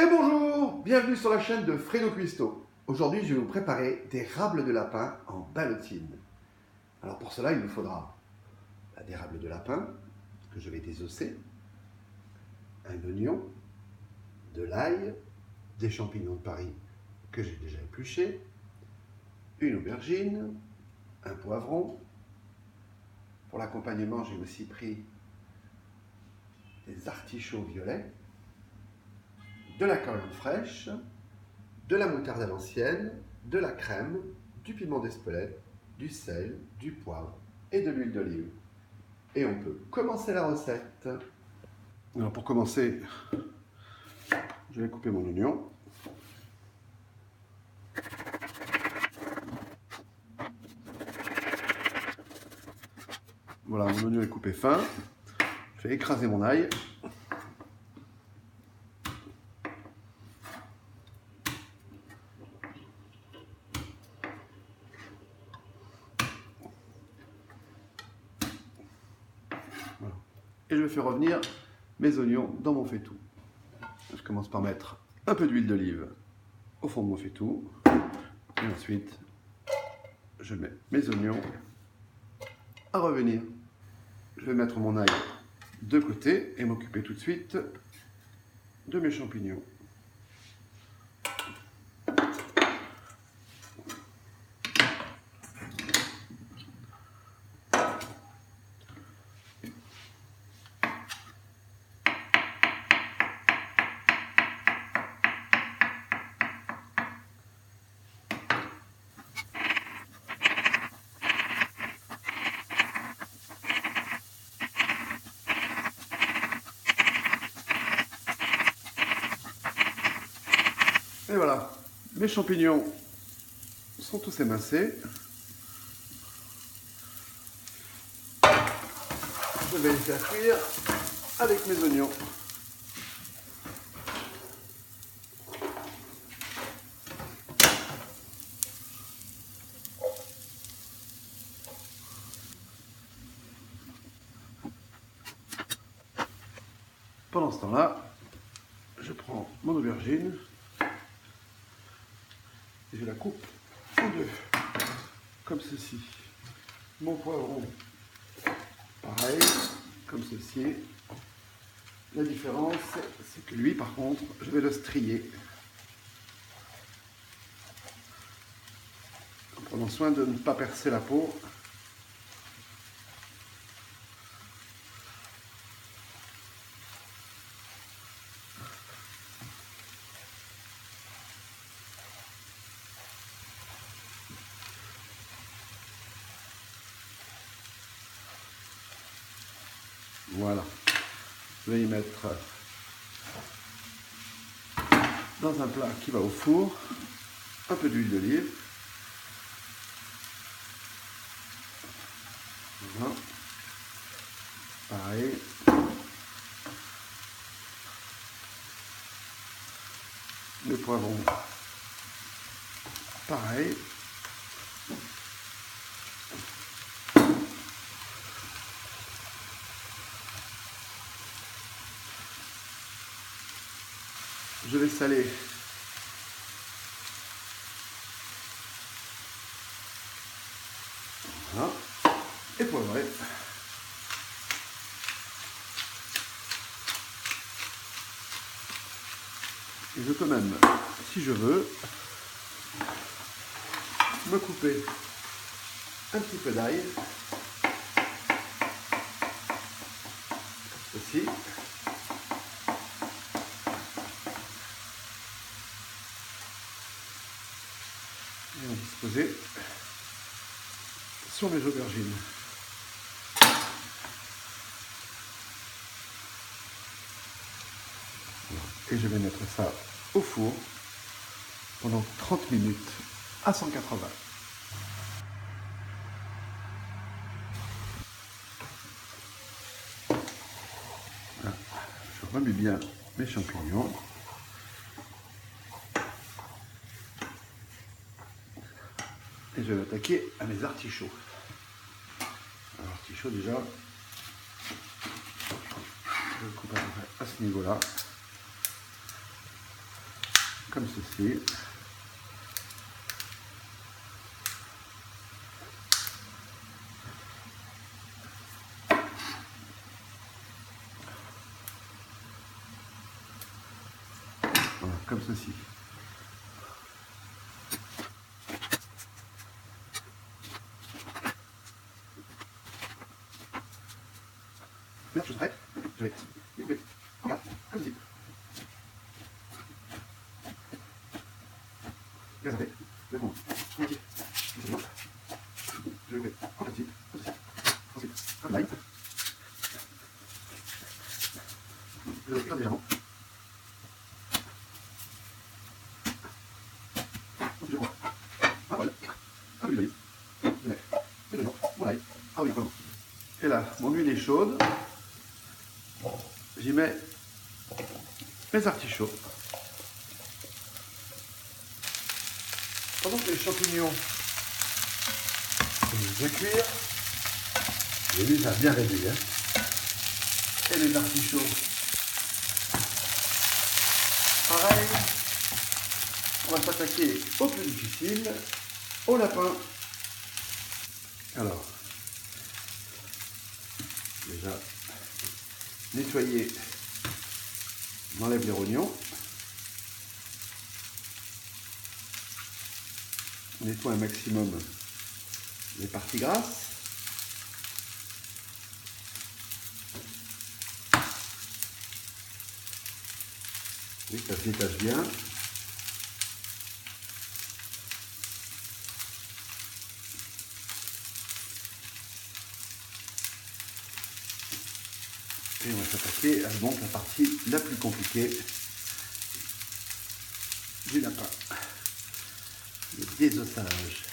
Et bonjour, bienvenue sur la chaîne de Fredo Cuisto. Aujourd'hui, je vais vous préparer des rables de lapin en ballotine. Alors pour cela, il nous faudra des rables de lapin que je vais désosser, un oignon, de l'ail, des champignons de Paris que j'ai déjà épluchés, une aubergine, un poivron. Pour l'accompagnement, j'ai aussi pris des artichauts violets, de la coriandre fraîche, de la moutarde à l'ancienne, de la crème, du piment d'Espelette, du sel, du poivre et de l'huile d'olive. Et on peut commencer la recette. Alors pour commencer, je vais couper mon oignon. Voilà, mon oignon est coupé fin. Je vais écraser mon ail. Voilà. Et je vais faire revenir mes oignons dans mon faitout. Je commence par mettre un peu d'huile d'olive au fond de mon faitout. Et ensuite, je mets mes oignons à revenir. Je vais mettre mon ail de côté et m'occuper tout de suite de mes champignons. Et voilà, mes champignons sont tous émincés. Je vais les faire cuire avec mes oignons. Pendant ce temps-là, je prends mon aubergine et je la coupe en deux, comme ceci. Mon poivron, pareil, comme ceci. La différence, c'est que lui, par contre, je vais le strier. En prenant soin de ne pas percer la peau. Voilà. Je vais y mettre dans un plat qui va au four un peu d'huile d'olive. Voilà. Pareil. Le poivron. Pareil. Je vais saler voilà. Et poivrer. Et je peux même, si je veux, me couper un petit peu d'ail, comme ceci. Et en disposer sur mes aubergines. Et je vais mettre ça au four pendant 30 minutes à 180. Voilà. Je remets bien mes champignons. Et je vais attaquer à mes artichauts. Alors, artichauts déjà, je le coupe à peu près à ce niveau-là. comme ceci. Voilà, comme ceci. Merde, je serai. Je vais. Regarde, comme ceci. Là, ça fait. Le bon. Je vais. Comme ceci. Ensuite, comme là. Je vais faire légèrement. Je vois. Ah voilà. Ah oui, l'huile. Voilà. Ah oui, pardon. Et là, mon huile est chaude. J'y mets mes artichauts. Pendant que les champignons commencent à cuire, l'huile a bien réduit. Et les artichauts, pareil. On va s'attaquer au plus difficile, au lapin. Alors, déjà, nettoyer, on enlève les rognons. On nettoie un maximum les parties grasses. Oui, ça se détache bien. Et on va s'attaquer à donc la partie la plus compliquée du lapin, le désossage.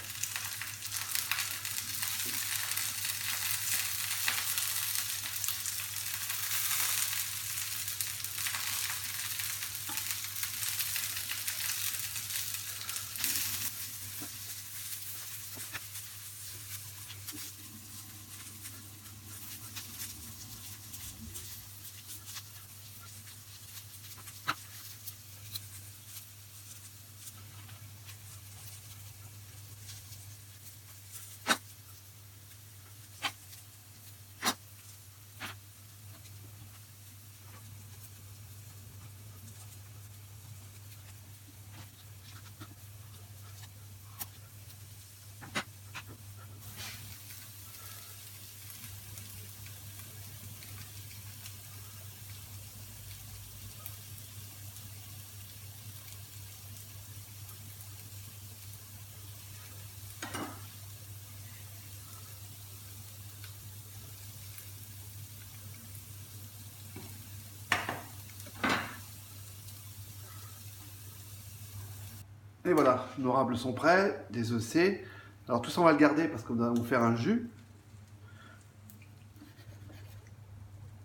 Et voilà, nos rables sont prêts, désossés. Alors tout ça on va le garder parce qu'on va vous faire un jus.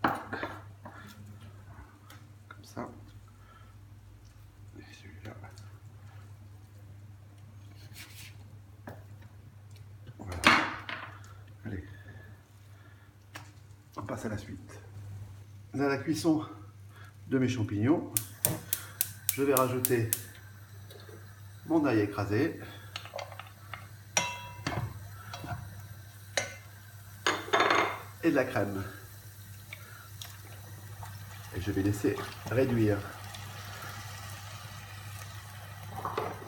Comme ça. Et celui-là. Voilà. Allez. On passe à la suite. Dans la cuisson de mes champignons, je vais rajouter mon ail écrasé. Et de la crème. Et je vais laisser réduire.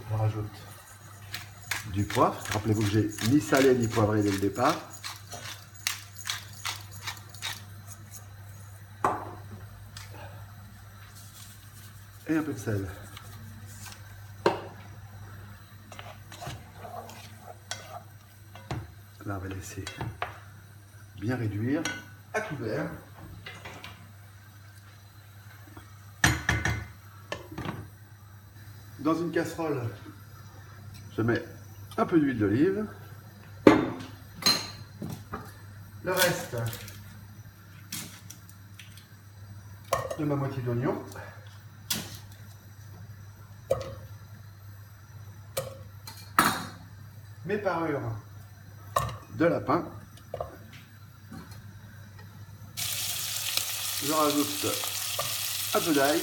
Je rajoute du poivre. Rappelez-vous que j'ai ni salé ni poivré dès le départ. Et un peu de sel. Là, on va laisser bien réduire à couvert. Dans une casserole, je mets un peu d'huile d'olive. Le reste de ma moitié d'oignon. Mes parures de lapin. Je rajoute un peu d'ail.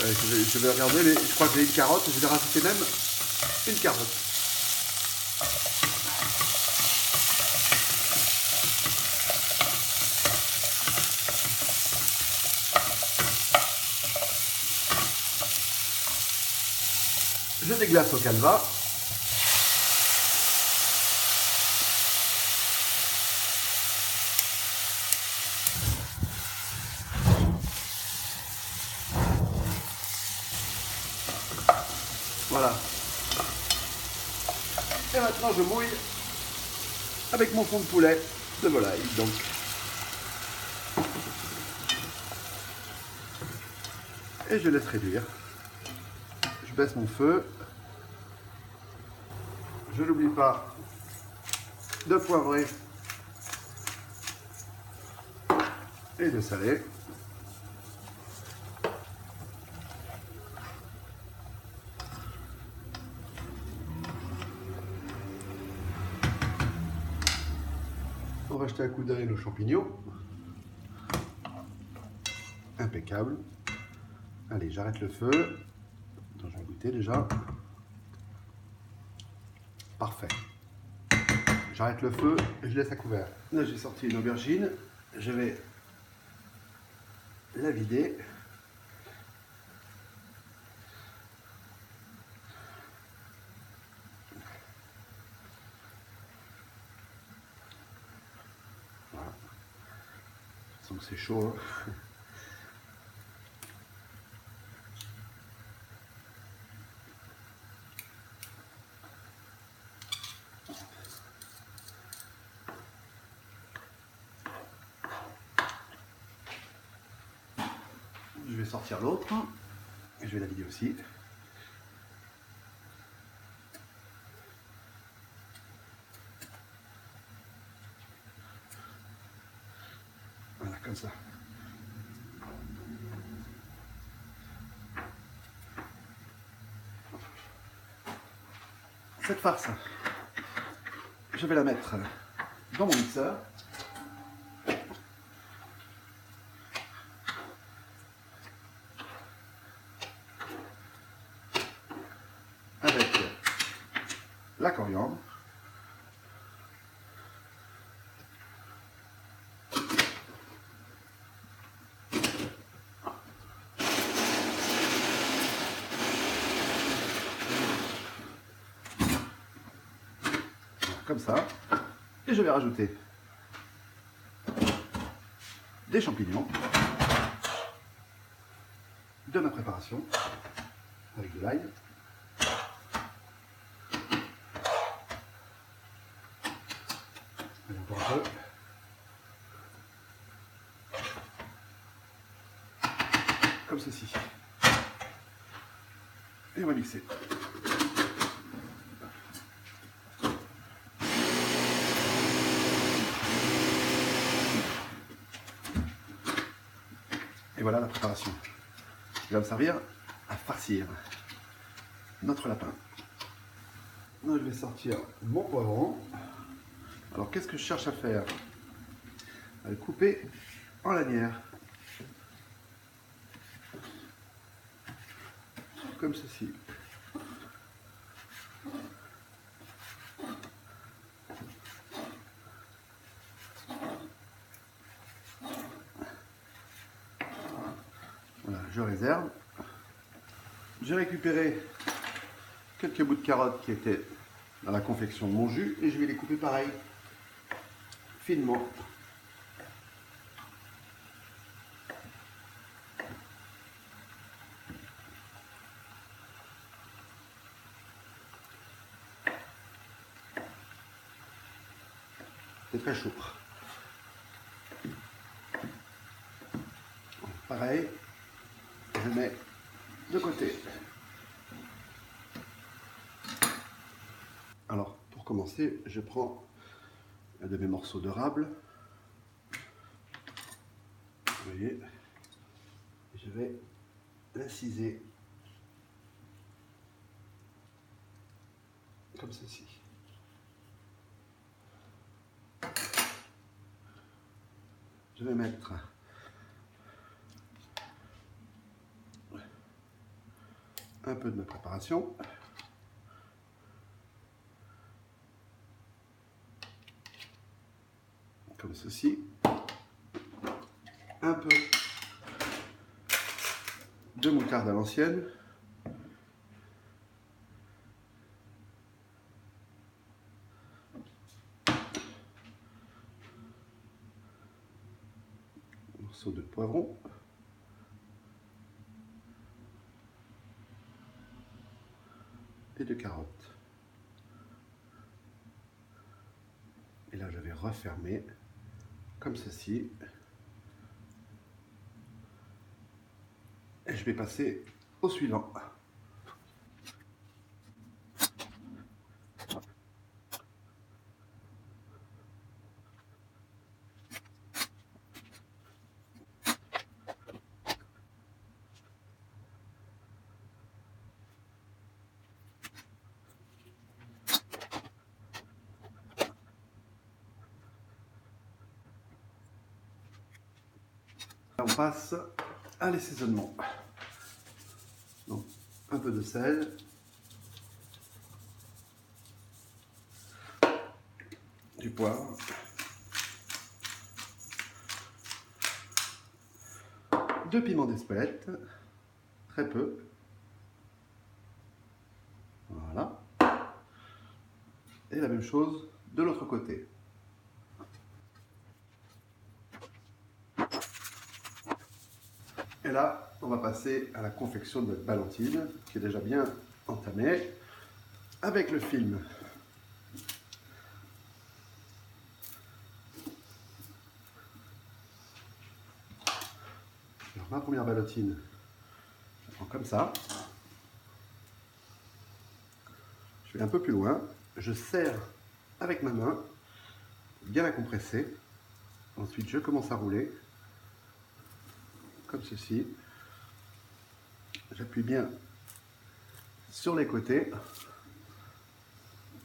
Je vais regarder, je crois que j'ai une carotte, je vais rajouter même une carotte. Je déglace au calva. Voilà. Et maintenant je mouille avec mon fond de poulet de volaille. Donc. Et je laisse réduire. Je baisse mon feu. Je n'oublie pas de poivrer et de saler. On va jeter un coup d'œil aux champignons. Impeccable. Allez, j'arrête le feu. Attends, je vais goûter déjà. Parfait. J'arrête le feu et je laisse à couvert. Là, j'ai sorti une aubergine. Je vais la vider. Voilà. Donc c'est chaud. Hein. Je vais sortir l'autre et je vais la vider aussi. Voilà, comme ça. Cette farce, je vais la mettre dans mon mixeur. Avec la coriandre. Comme ça. Et je vais rajouter des champignons de ma préparation avec de l'ail. Encore un peu. Comme ceci. Et on va mixer. Et voilà la préparation. Je vais me servir à farcir notre lapin. Là, je vais sortir mon poivron. Alors, qu'est-ce que je cherche à faire? À le couper en lanières. Comme ceci. Voilà, je réserve. J'ai récupéré quelques bouts de carottes qui étaient dans la confection de mon jus et je vais les couper pareil, finement. C'est très chaud. Pareil, je mets de côté. Alors, pour commencer, je prends un de mes morceaux de rable. Vous voyez, je vais l'inciser comme ceci. Je vais mettre un peu de ma préparation. Comme ceci. Un peu de moutarde à l'ancienne. Un morceau de poivron. Et de carottes. Et là, je vais refermer comme ceci. Et je vais passer au suivant. On passe à l'assaisonnement. Donc, un peu de sel, du poivre, deux piments d'Espelette, très peu. Voilà. Et la même chose de l'autre côté. Et là, on va passer à la confection de notre ballotine, qui est déjà bien entamée, avec le film. Alors, ma première ballotine, je la prends comme ça. Je vais un peu plus loin. Je serre avec ma main, bien la compresser. Ensuite, je commence à rouler, comme ceci. J'appuie bien sur les côtés.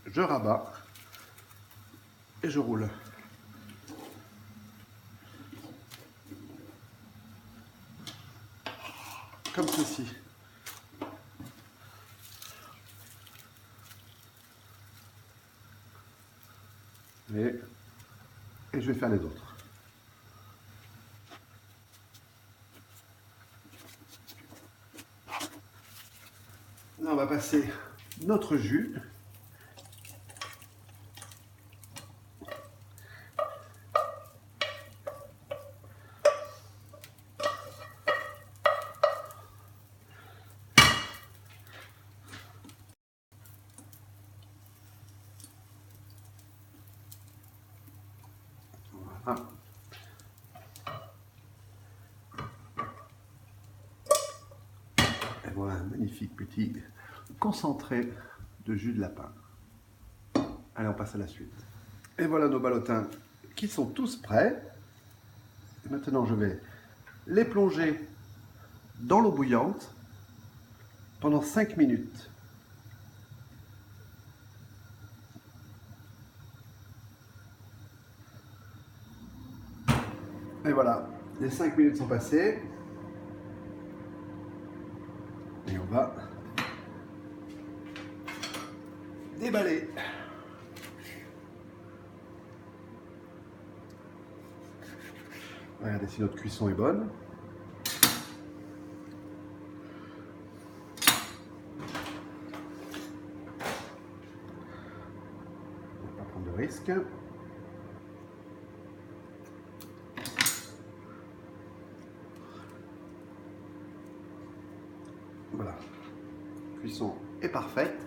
Je rabats et je roule. Comme ceci. Et je vais faire les autres. Là, on va passer notre jus. Voilà. Et voilà un magnifique petit concentré de jus de lapin. Allez, on passe à la suite. Et voilà nos ballotins qui sont tous prêts. Et maintenant, je vais les plonger dans l'eau bouillante pendant 5 minutes. Et voilà, les 5 minutes sont passées. Et on va déballer. Regardez si notre cuisson est bonne. On va pas prendre de risque. Voilà, la cuisson est parfaite.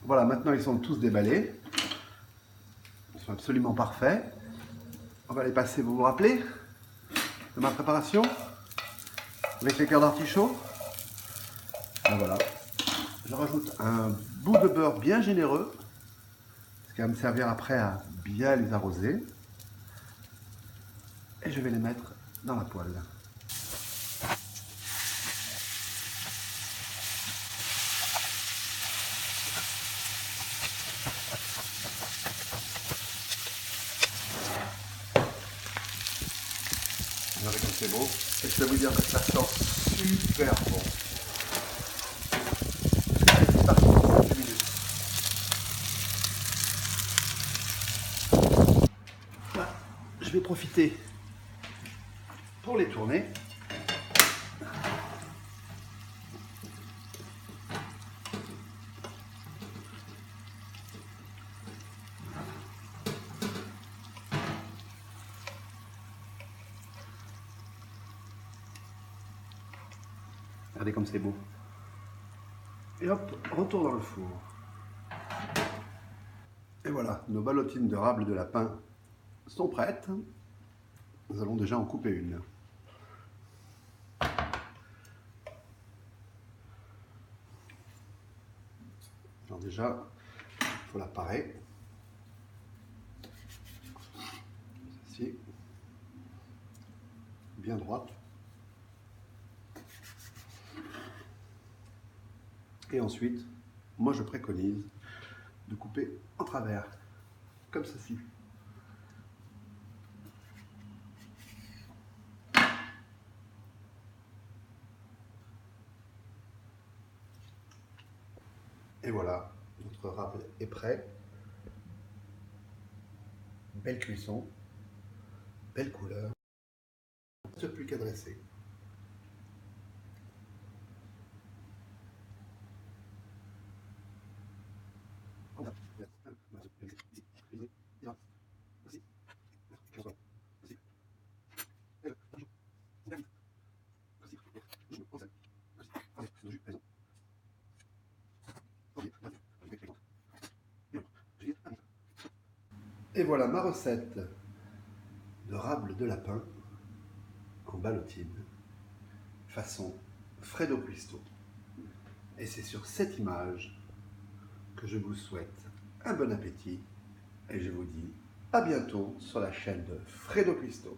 Voilà, maintenant ils sont tous déballés. Ils sont absolument parfaits. On va les passer, vous vous rappelez de ma préparation avec les cœurs d'artichaut. Ben voilà. Je rajoute un bout de beurre bien généreux, ce qui va me servir après à bien les arroser. Et je vais les mettre dans la poêle. c'est beau. Et je peux vous dire que ça sent super bon. Allez, c'est parti, 2 minutes. Là, je vais profiter pour les tourner. Regardez comme c'est beau. Et hop, retour dans le four. Et voilà, nos ballotines de rable de lapin sont prêtes. Nous allons déjà en couper une. Alors déjà, il faut la parer. Celle-ci, bien droite. Et ensuite, moi je préconise de couper en travers, comme ceci. Et voilà, notre rable est prêt. Belle cuisson, belle couleur. Il ne reste plus qu'à dresser. Et voilà ma recette de rable de lapin en ballotine, façon Fredo Cuisto. Et c'est sur cette image que je vous souhaite un bon appétit et je vous dis à bientôt sur la chaîne de Fredo Cuisto.